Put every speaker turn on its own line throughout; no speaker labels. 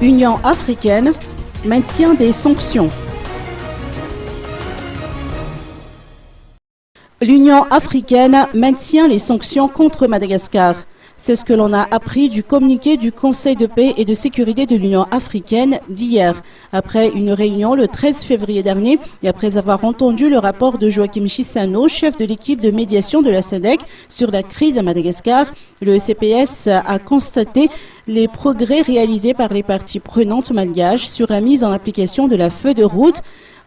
Union africaine, maintien des sanctions. L'Union africaine maintient les sanctions contre Madagascar. C'est ce que l'on a appris du communiqué du Conseil de paix et de sécurité de l'Union africaine d'hier. Après une réunion le 13 février dernier et après avoir entendu le rapport de Joachim Chissano, chef de l'équipe de médiation de la SADC sur la crise à Madagascar, le CPS a constaté les progrès réalisés par les parties prenantes malgaches sur la mise en application de la feuille de route.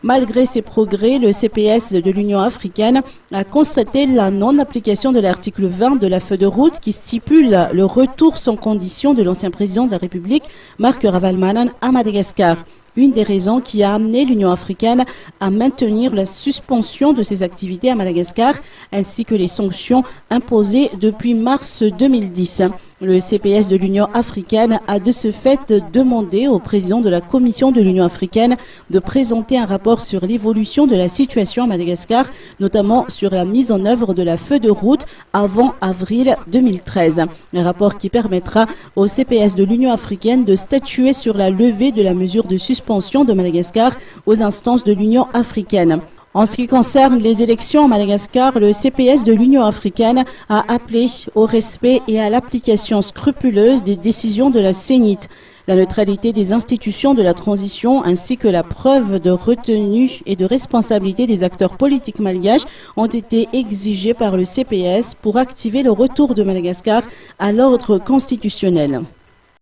Malgré ces progrès, le CPS de l'Union africaine a constaté la non-application de l'article 20 de la feuille de route qui stipule le retour sans condition de l'ancien président de la République, Marc Ravalomanana, à Madagascar. Une des raisons qui a amené l'Union africaine à maintenir la suspension de ses activités à Madagascar ainsi que les sanctions imposées depuis mars 2010. Le CPS de l'Union africaine a de ce fait demandé au président de la Commission de l'Union africaine de présenter un rapport sur l'évolution de la situation à Madagascar, notamment sur la mise en œuvre de la feuille de route avant avril 2013. Un rapport qui permettra au CPS de l'Union africaine de statuer sur la levée de la mesure de suspension de Madagascar aux instances de l'Union africaine. En ce qui concerne les élections à Madagascar, le CPS de l'Union africaine a appelé au respect et à l'application scrupuleuse des décisions de la CENIT. La neutralité des institutions de la transition ainsi que la preuve de retenue et de responsabilité des acteurs politiques malgaches ont été exigées par le CPS pour activer le retour de Madagascar à l'ordre constitutionnel.